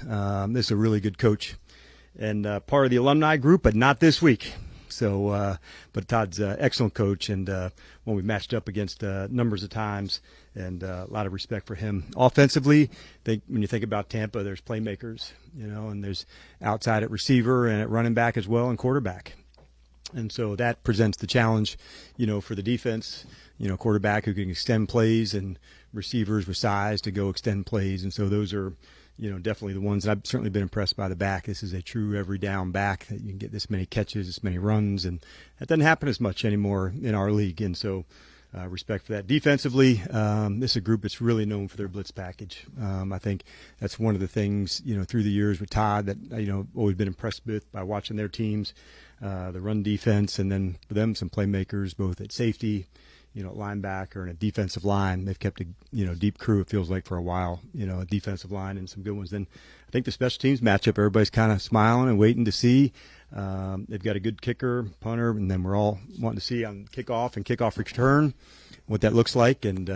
This is a really good coach and part of the alumni group, but not this week. So, but Todd's an excellent coach, and when we matched up against numbers of times, and a lot of respect for him. Offensively, when you think about Tampa, there's playmakers, and there's outside at receiver and at running back as well, and quarterback. And so that presents the challenge, for the defense, quarterback who can extend plays and receivers with size to go extend plays. And so those are, definitely the ones that I've certainly been impressed by the back. This is a true every down back that you can get this many catches, this many runs, and that doesn't happen as much anymore in our league. And so respect for that. Defensively, this is a group that's really known for their blitz package. I think that's one of the things, through the years with Todd that, always been impressed with by watching their teams, the run defense, and then for them, some playmakers, both at safety, linebacker and a defensive line. They've kept a, deep crew, it feels like, for a while, a defensive line and some good ones. Then I think the special teams matchup, everybody's kind of smiling and waiting to see. They've got a good kicker, punter, and then we're all wanting to see on kickoff and kickoff return what that looks like. And,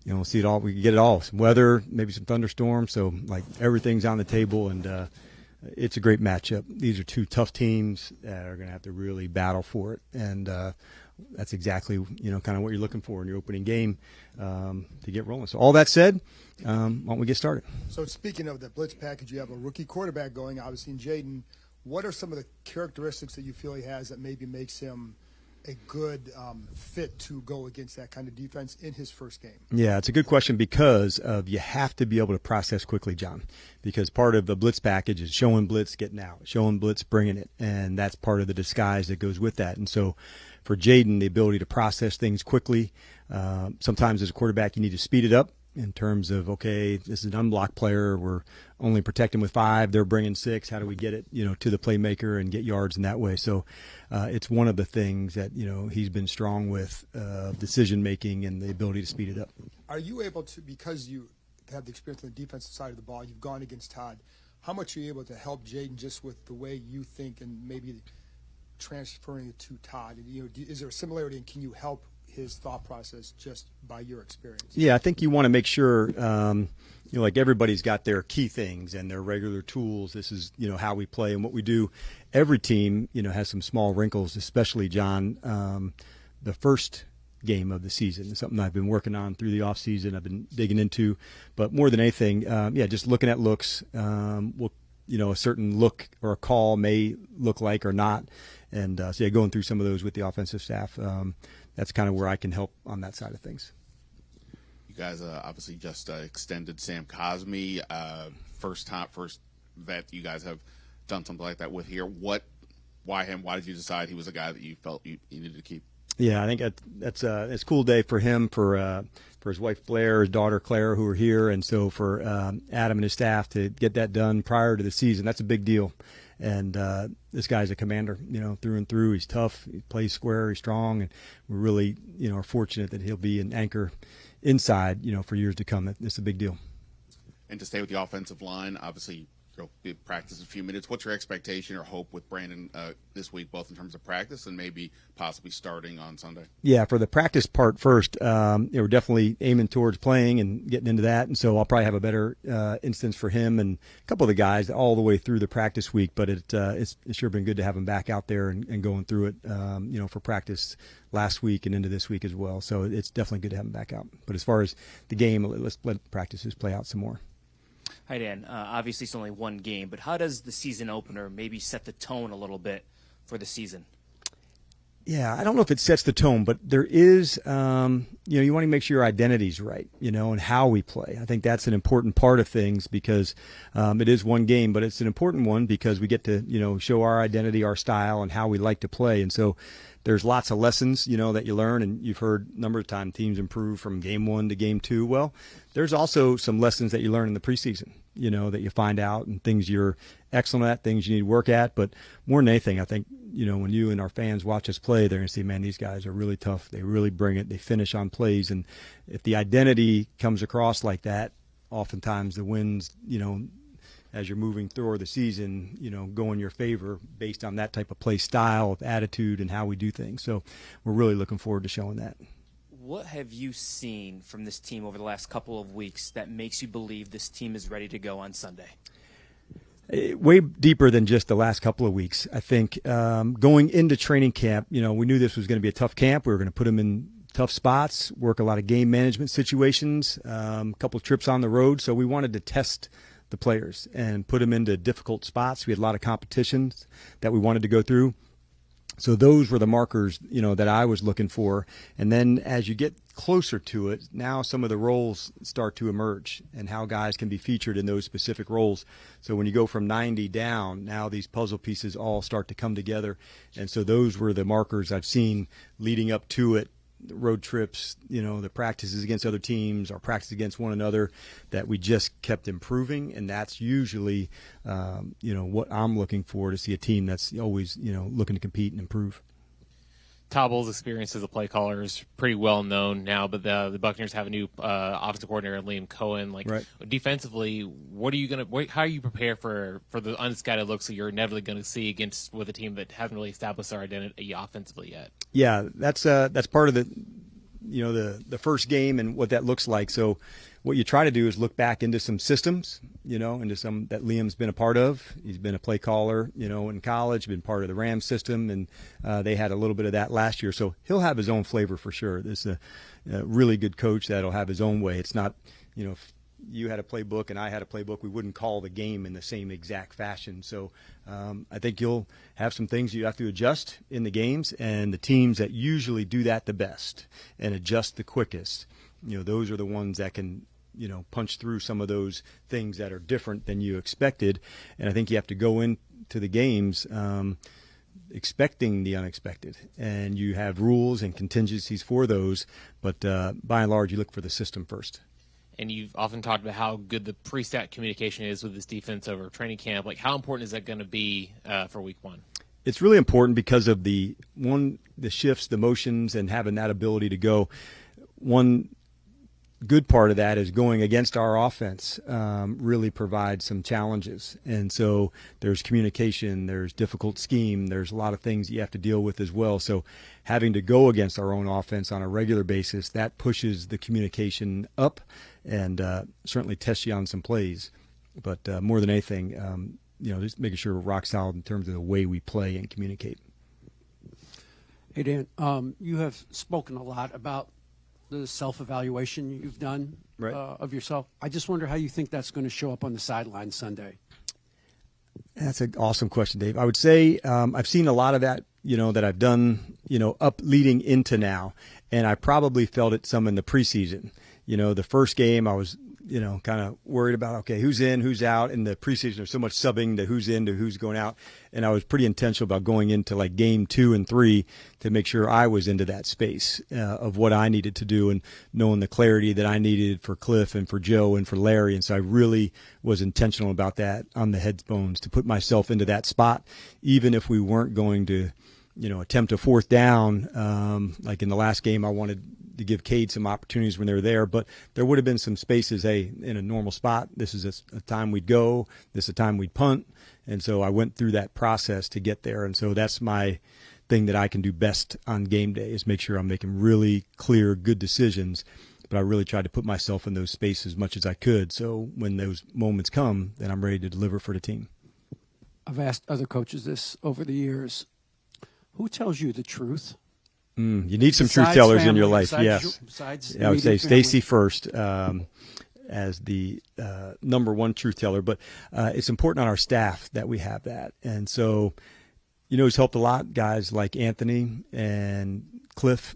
we'll see it all. We can get it all. Some weather, maybe some thunderstorms. So, everything's on the table, and it's a great matchup. These are two tough teams that are going to have to really battle for it. And that's exactly, kind of what you're looking for in your opening game to get rolling. So all that said, why don't we get started? So speaking of the blitz package, you have a rookie quarterback going, obviously, in Jaden. What are some of the characteristics that you feel he has that maybe makes him a good fit to go against that kind of defense in his first game? Yeah, it's a good question because of you have to be able to process quickly, John, because part of the blitz package is showing blitz, getting out, showing blitz, bringing it, and that's part of the disguise that goes with that. And so for Jaden, the ability to process things quickly, sometimes as a quarterback you need to speed it up in terms of, okay, this is an unblocked player, we're only protecting with 5, they're bringing 6, how do we get it, to the playmaker and get yards in that way? So it's one of the things that, he's been strong with, decision making and the ability to speed it up. Are you able to, because you have the experience on the defensive side of the ball, you've gone against Todd, how much are you able to help Jaden just with the way you think and maybe transferring it to Todd? Is there a similarity, and can you help his thought process just by your experience? Yeah, I think you want to make sure, like everybody's got their key things and their regular tools. This is, how we play and what we do. Every team, has some small wrinkles, especially, John, the first game of the season. It's something I've been working on through the off season. I've been digging into, but more than anything, just looking at looks, a certain look or a call may look like or not. And going through some of those with the offensive staff, that's kind of where I can help on that side of things. You guys obviously just extended Sam Cosmi, first vet you guys have done something like that with here. Why him? Why did you decide he was a guy that you felt you needed to keep? Yeah, I think it's a cool day for him, for his wife Blair, his daughter Claire, who are here, and so for Adam and his staff to get that done prior to the season. That's a big deal. And this guy's a commander, through and through. He's tough, he plays square, he's strong, and we're really, are fortunate that he'll be an anchor inside, for years to come. It's a big deal. And to stay with the offensive line, obviously you'll be practice in a few minutes. What's your expectation or hope with Brandon this week, both in terms of practice and maybe possibly starting on Sunday? Yeah, for the practice part first, we're definitely aiming towards playing and getting into that, and so I'll probably have a better instance for him and a couple of the guys all the way through the practice week. But it's sure been good to have him back out there and going through it, for practice last week and into this week as well. So it's definitely good to have him back out. But as far as the game, let's let practices play out some more. Hi, Dan. Obviously, it's only one game, but how does the season opener maybe set the tone a little bit for the season? Yeah, I don't know if it sets the tone, but there is, you want to make sure your identity's right, and how we play. I think that's an important part of things because it is one game, but it's an important one because we get to, show our identity, our style, and how we like to play. And so there's lots of lessons, that you learn, and you've heard a number of times teams improve from game 1 to game 2. Well, there's also some lessons that you learn in the preseason, that you find out, and things you're excellent at, things you need to work at. But more than anything, I think, when you and our fans watch us play, they're going to see, man, these guys are really tough. They really bring it. They finish on plays. And if the identity comes across like that, oftentimes the wins, as you're moving through the season, go in your favor based on that type of play style, of attitude, and how we do things. So we're really looking forward to showing that. What have you seen from this team over the last couple of weeks that makes you believe this team is ready to go on Sunday? Way deeper than just the last couple of weeks. I think going into training camp, we knew this was going to be a tough camp. We were going to put them in tough spots, work a lot of game management situations, a couple of trips on the road. So we wanted to test the players and put them into difficult spots. We had a lot of competitions that we wanted to go through. So those were the markers, that I was looking for. And then as you get closer to it, now some of the roles start to emerge and how guys can be featured in those specific roles. So when you go from 90 down, now these puzzle pieces all start to come together. And so those were the markers I've seen leading up to it. The road trips, the practices against other teams, our practice against one another, that we just kept improving. And that's usually, what I'm looking for, to see a team that's always, looking to compete and improve. Todd Bowles' experience as a play caller is pretty well known now, but the Buccaneers have a new offensive coordinator, Liam Cohen. Right. Defensively, how are you prepare for the unscattered looks that you're inevitably going to see against with a team that hasn't really established their identity offensively yet? Yeah, that's part of the first game and what that looks like. So what you try to do is look back into some systems, into some that Liam's been a part of. He's been a play caller, in college, been part of the Rams system, and they had a little bit of that last year. So he'll have his own flavor for sure. This is a really good coach that'll have his own way. It's not, if you had a playbook and I had a playbook, we wouldn't call the game in the same exact fashion. So I think you'll have some things you have to adjust in the games, and the teams that usually do that the best and adjust the quickest, those are the ones that can, punch through some of those things that are different than you expected. And I think you have to go into the games expecting the unexpected, and you have rules and contingencies for those. But by and large, you look for the system first. And you've often talked about how good the pre-stat communication is with this defense over training camp. How important is that going to be for week one? It's really important because of the shifts, the motions, and having that ability to go. One good part of that is going against our offense really provides some challenges. And so there's communication, there's difficult scheme, there's a lot of things you have to deal with as well. So having to go against our own offense on a regular basis, that pushes the communication up and certainly tests you on some plays. But more than anything, just making sure we're rock solid in terms of the way we play and communicate. Hey, Dan, you have spoken a lot about the self-evaluation you've done of yourself. I just wonder how you think that's going to show up on the sideline Sunday. That's an awesome question, Dave. I would say I've seen a lot of that, that I've done, up leading into now, and I probably felt it some in the preseason. The first game I was, kind of worried about, okay, who's in, who's out. In the preseason, there's so much subbing to who's in to who's going out. And I was pretty intentional about going into like game 2 and 3 to make sure I was into that space of what I needed to do and knowing the clarity that I needed for Cliff and for Joe and for Larry. And so I really was intentional about that on the headphones to put myself into that spot, even if we weren't going to, attempt a fourth down. Like in the last game, I wanted to give Cade some opportunities when they were there, but there would have been some spaces, in a normal spot, this is a time we'd go, this is a time we'd punt. And so I went through that process to get there. And so that's my thing that I can do best on game day, is make sure I'm making really clear, good decisions. But I really tried to put myself in those spaces as much as I could. So when those moments come, then I'm ready to deliver for the team. I've asked other coaches this over the years. Who tells you the truth? You need some Besides truth tellers family, in your life, besides I would say immediate family. Stacy first as the number one truth teller. But it's important on our staff that we have that. And so, it's helped a lot, guys like Anthony and Cliff,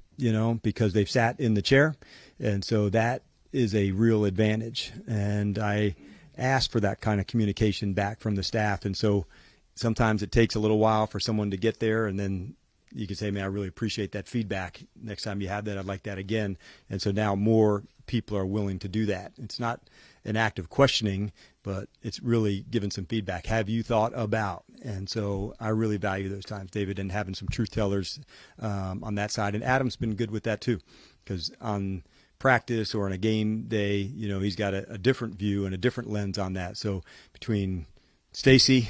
because they've sat in the chair. And so that is a real advantage. And I ask for that kind of communication back from the staff. And so sometimes it takes a little while for someone to get there, and then you can say, man, I really appreciate that feedback. Next time you have that, I'd like that again. And so now more people are willing to do that. It's not an act of questioning, but it's really giving some feedback. Have you thought about? And so I really value those times, David, and having some truth tellers on that side. And Adam's been good with that too, because on practice or on a game day, he's got a different view and a different lens on that. So between Stacy,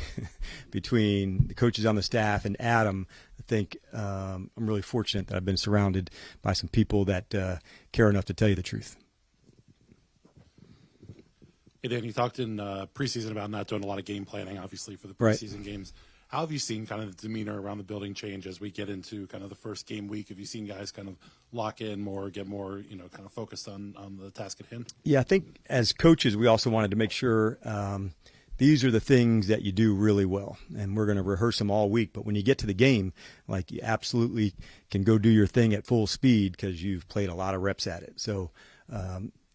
between the coaches on the staff, and Adam, I think I'm really fortunate that I've been surrounded by some people that care enough to tell you the truth. Hey, Dan, you talked in preseason about not doing a lot of game planning, obviously, for the Right. preseason games. How have you seen kind of the demeanor around the building change as we get into kind of the first game week? Have you seen guys kind of lock in more, get more, kind of focused on the task at hand? Yeah, I think as coaches, we also wanted to make sure these are the things that you do really well, and we're going to rehearse them all week. But when you get to the game, like, you absolutely can go do your thing at full speed because you've played a lot of reps at it. So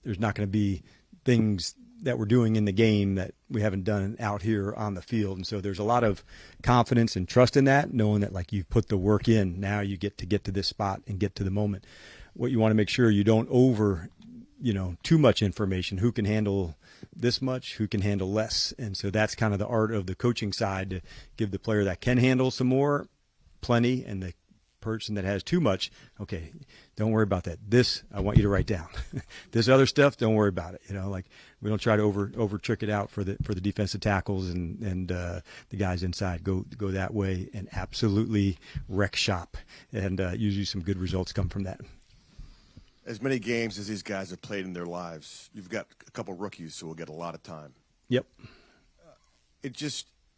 there's not going to be things that we're doing in the game that we haven't done out here on the field. And so there's a lot of confidence and trust in that, knowing that, like, you've put the work in. Now you get to this spot and get to the moment. What you want to make sure you don't too much information. Who can handle this much? Who can handle less? And so that's kind of the art of the coaching side, to give the player that can handle some more, plenty, and the person that has too much, okay, don't worry about that. This I want you to write down. This other stuff, don't worry about it. Like, we don't try to over trick it out for the defensive tackles and the guys inside. Go that way and absolutely wreck shop, and usually some good results come from that. As many games as these guys have played in their lives, you've got a couple rookies who will get a lot of time. Yep.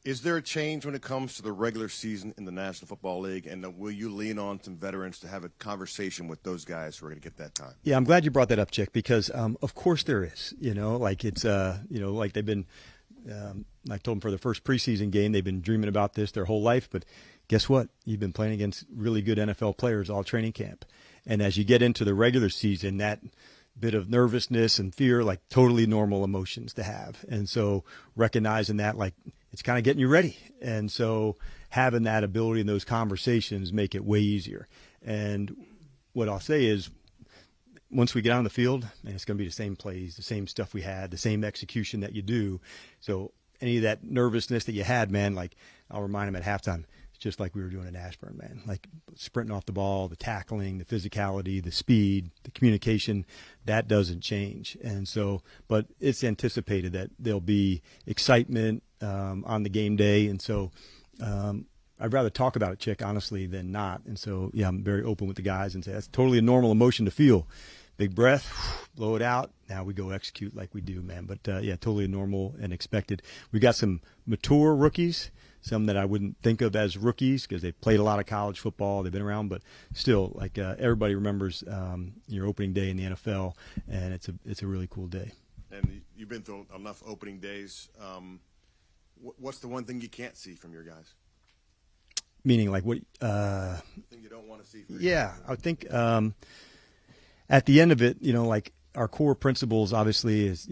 Is there a change when it comes to the regular season in the National Football League, and will you lean on some veterans to have a conversation with those guys who are going to get that time? Yeah, I'm glad you brought that up, Chick, because of course there is. Like, it's like they've been. I told them for the first preseason game, they've been dreaming about this their whole life. But guess what? You've been playing against really good NFL players all training camp, and as you get into the regular season, that bit of nervousness and fear, like, totally normal emotions to have. And so recognizing that, like, it's kind of getting you ready. And so having that ability in those conversations make it way easier. And what I'll say is, once we get on the field, man, it's going to be the same plays, the same stuff we had, the same execution that you do. So any of that nervousness that you had, man, like, I'll remind them at halftime, just like we were doing in Ashburn, man, like sprinting off the ball, the tackling, the physicality, the speed, the communication, that doesn't change. And so, but it's anticipated that there'll be excitement on the game day. And so I'd rather talk about it, Chick, honestly, than not. And so, yeah, I'm very open with the guys and say that's totally a normal emotion to feel. Big breath, blow it out. Now we go execute like we do, man. But, yeah, totally normal and expected. We got some mature rookies, some that I wouldn't think of as rookies because they've played a lot of college football. They've been around, but still, like, everybody remembers your opening day in the NFL, and it's a really cool day. And you've been through enough opening days. What's the one thing you can't see from your guys? Meaning, like, what? Thing you don't want to see from your guys? I would think at the end of it, like, our core principles obviously is,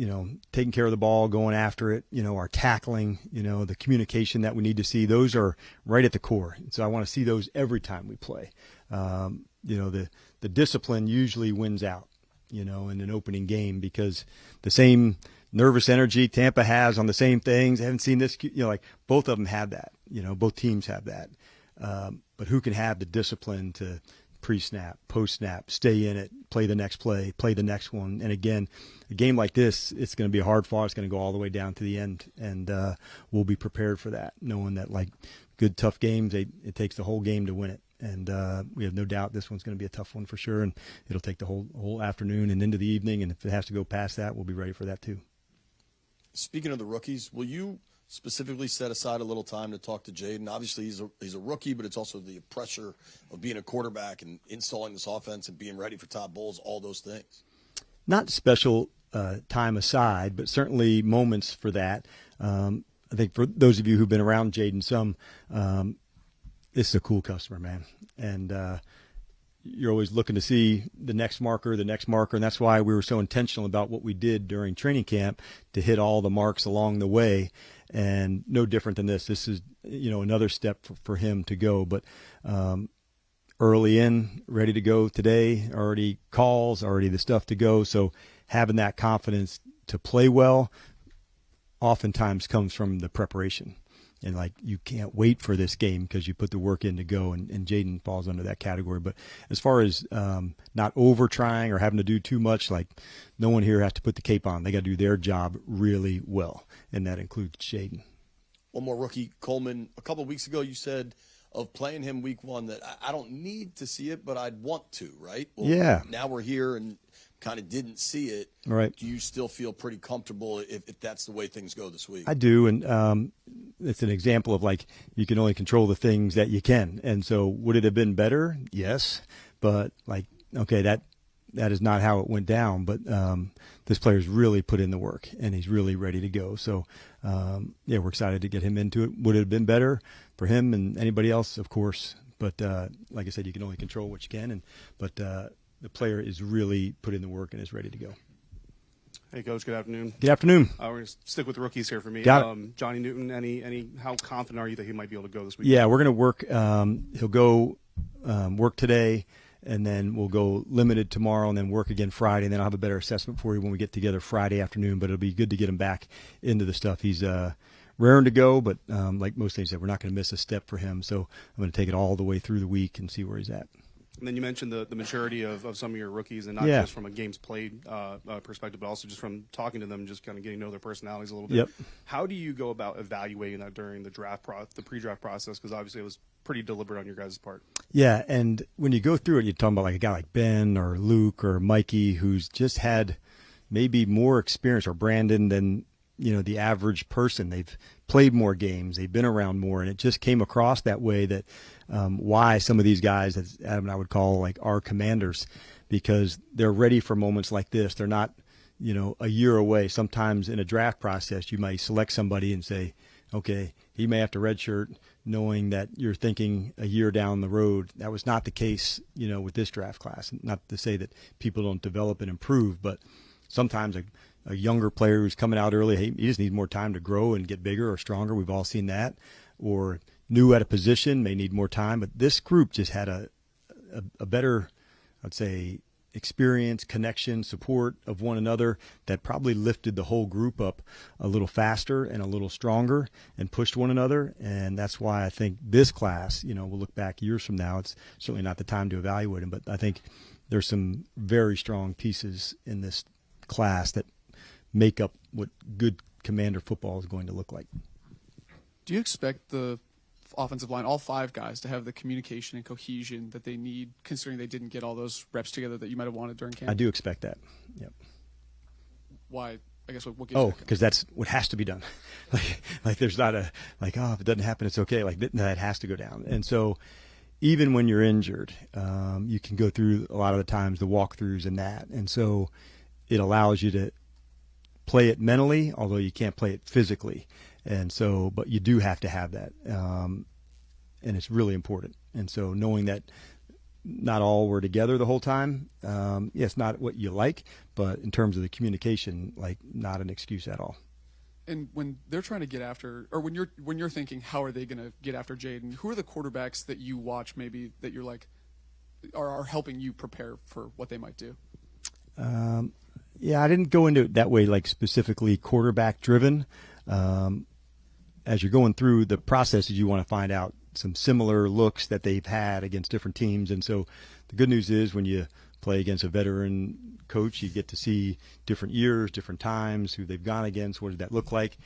taking care of the ball, going after it, our tackling, the communication that we need to see. Those are right at the core. So I want to see those every time we play. The discipline usually wins out, in an opening game, because the same nervous energy Tampa has on the same things. I haven't seen this, like, both of them have that, both teams have that. But who can have the discipline to pre-snap, post-snap, stay in it, play the next play, play the next one. And again, a game like this, it's going to be a hard fought. It's going to go all the way down to the end, and we'll be prepared for that, knowing that, like, good, tough games, it takes the whole game to win it. And we have no doubt this one's going to be a tough one for sure, and it'll take the whole afternoon and into the evening, and if it has to go past that, we'll be ready for that too. Speaking of the rookies, will you specifically set aside a little time to talk to Jaden? Obviously, he's a rookie, but it's also the pressure of being a quarterback and installing this offense and being ready for Todd Bowles, all those things. Not Special time aside, but certainly moments for that. I think for those of you who've been around Jaden some, this is a cool customer, man. And you're always looking to see the next marker, and that's why we were so intentional about what we did during training camp to hit all the marks along the way. And no different than this. This is, another step for him to go. But early in, ready to go today, already calls, already the stuff to go. So having that confidence to play well oftentimes comes from the preparation. And, like, you can't wait for this game because you put the work in to go, and Jaden falls under that category. But as far as not over trying or having to do too much, like, no one here has to put the cape on. They got to do their job really well, and that includes Jaden. One more rookie, Coleman. A couple of weeks ago, you said of playing him week one that I don't need to see it, but I'd want to, right? Well, yeah. Now we're here and kind of didn't see it. Right. Do you still feel pretty comfortable if that's the way things go this week? I do, and it's an example of like you can only control the things that you can. And so would it have been better? Yes. But like, okay, that is not how it went down. But this player's really put in the work, and he's really ready to go. So, yeah, we're excited to get him into it. Would it have been better for him and anybody else? Of course. But like I said, you can only control what you can. But the player is really put in the work and is ready to go. Hey, Coach. Good afternoon. Good afternoon. We're going to stick with the rookies here for me. Got it. Johnny Newton, how confident are you that he might be able to go this week? Yeah, we're going to work. He'll go work today, and then we'll go limited tomorrow, and then work again Friday. And then I'll have a better assessment for you when we get together Friday afternoon. But it'll be good to get him back into the stuff. He's raring to go, but like most things, we're not going to miss a step for him. So I'm going to take it all the way through the week and see where he's at. And then you mentioned the maturity of some of your rookies, and not just from a games played perspective, but also just from talking to them, just kind of getting to know their personalities a little bit. Yep. How do you go about evaluating that during the the pre-draft process? Because obviously it was pretty deliberate on your guys' part. Yeah, and when you go through it, you're talking about like a guy like Ben or Luke or Mikey who's just had maybe more experience, or Brandon, than the average person. They've played more games, they've been around more, and it just came across that way that why some of these guys, as Adam and I would call like our commanders, because they're ready for moments like this. They're not, a year away. Sometimes in a draft process, you might select somebody and say, okay, he may have to redshirt, knowing that you're thinking a year down the road. That was not the case, with this draft class. Not to say that people don't develop and improve, but sometimes a younger player who's coming out early, he just needs more time to grow and get bigger or stronger. We've all seen that. Or new at a position may need more time. But this group just had a better, I'd say, experience, connection, support of one another that probably lifted the whole group up a little faster and a little stronger and pushed one another. And that's why I think this class, we'll look back years from now. It's certainly not the time to evaluate them, but I think there's some very strong pieces in this class that make up what good commander football is going to look like. Do you expect the offensive line, all five guys, to have the communication and cohesion that they need, considering they didn't get all those reps together that you might have wanted during camp? I do expect that. Yep. Why? I guess what gives you that? Because that's what has to be done. like there's not a if it doesn't happen, it's okay. Like that has to go down. And so even when you're injured, you can go through a lot of the times the walkthroughs and that. And so it allows you to play it mentally, although you can't play it physically. And so, but you do have to have that. And it's really important. And so knowing that not all were together the whole time, it's not what you like, but in terms of the communication, not an excuse at all. And when they're trying to get after, or when you're thinking, how are they going to get after Jaden? Who are the quarterbacks that you watch maybe that you're like are helping you prepare for what they might do? Yeah, I didn't go into it that way, specifically quarterback driven. As you're going through the processes, you want to find out some similar looks that they've had against different teams. And so the good news is when you play against a veteran coach, you get to see different years, different times, who they've gone against, what did that look like.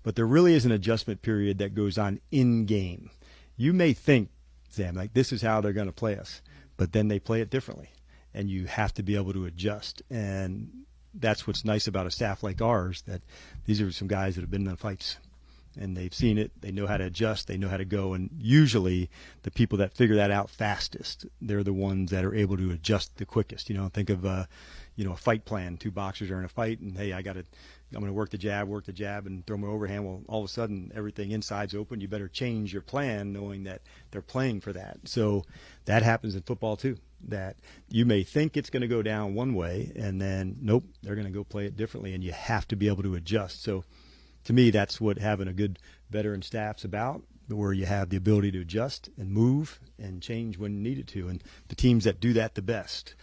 But there really is an adjustment period that goes on in game. You may think, Sam, this is how they're going to play us, but then they play it differently. And you have to be able to adjust. And that's what's nice about a staff like ours, that these are some guys that have been in the fights. And they've seen it. They know how to adjust. They know how to go. And usually the people that figure that out fastest, they're the ones that are able to adjust the quickest. Think of, a fight plan. Two boxers are in a fight, and, hey, I'm going to work the jab, and throw my overhand. Well, all of a sudden, everything inside's open. You better change your plan knowing that they're playing for that. So that happens in football, too, that you may think it's going to go down one way, and then, nope, they're going to go play it differently, and you have to be able to adjust. So to me, that's what having a good veteran staff's about, where you have the ability to adjust and move and change when needed to. And the teams that do that the best,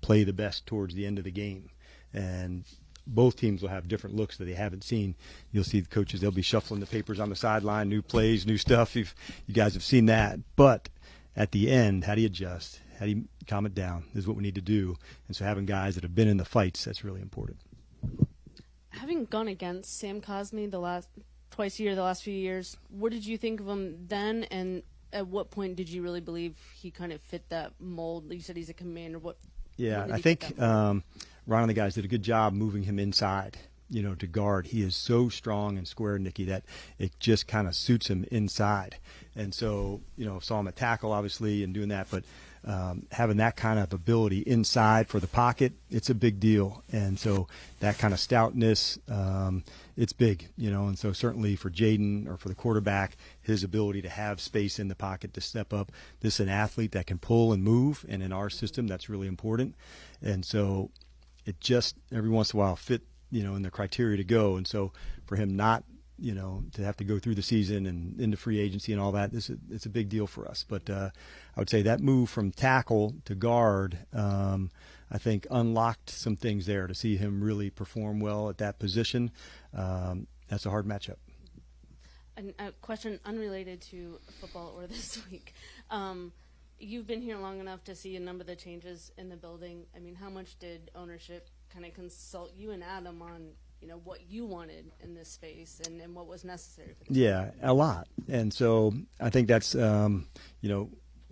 play the best towards the end of the game. And both teams will have different looks that they haven't seen. You'll see the coaches, they'll be shuffling the papers on the sideline, new plays, new stuff. You guys have seen that. But at the end, how do you adjust? How do you calm it down is what we need to do. And so having guys that have been in the fights, that's really important. Having gone against Sam Cosmi twice a year the last few years. What did you think of him then, and at what point did you really believe he kind of fit that mold? You said he's a commander. What? Yeah, I think Ron and the guys did a good job moving him inside, to guard. He is so strong and square, Nicky, that it just kind of suits him inside. And so, saw him at tackle, obviously, and doing that, but having that kind of ability inside for the pocket, it's a big deal. And so that kind of stoutness, it's big, and so certainly for Jaden or for the quarterback, his ability to have space in the pocket to step up. This is an athlete that can pull and move, and in our system, that's really important. And so it just every once in a while fit, in the criteria to go. And so for him not, to have to go through the season and into free agency and all that, it's a big deal for us. But I would say that move from tackle to guard, I think unlocked some things there to see him really perform well at that position. That's a hard matchup. And a question unrelated to football or this week. You've been here long enough to see a number of the changes in the building. I mean, how much did ownership kind of consult you and Adam on, what you wanted in this space and what was necessary for this? Yeah, a lot. And so I think that's,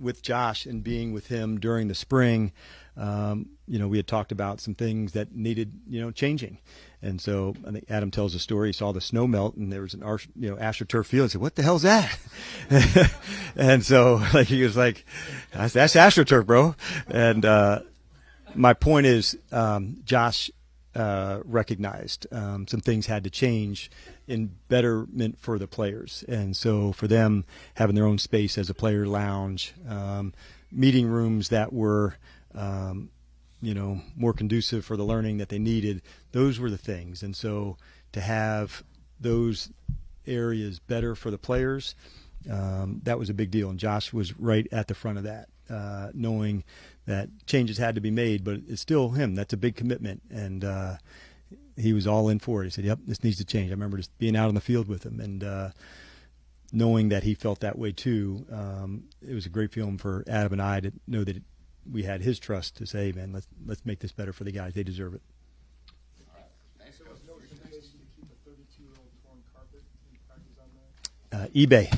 with Josh and being with him during the spring, we had talked about some things that needed, changing. And so I think Adam tells a story. He saw the snow melt, and there was an AstroTurf field. He said, "What the hell's that?" And so, he was like, "That's AstroTurf, bro." And my point is, Josh recognized some things had to change in betterment for the players. And so for them, having their own space as a player lounge, meeting rooms that were more conducive for the learning that they needed, those were the things. And so to have those areas better for the players, that was a big deal. And Josh was right at the front of that, knowing that changes had to be made, but it's still him. That's a big commitment. And he was all in for it. He said, "Yep, this needs to change." I remember just being out on the field with him and knowing that he felt that way too. It was a great feeling for Adam and I to know that we had his trust to say, "Man, let's make this better for the guys. They deserve it." eBay.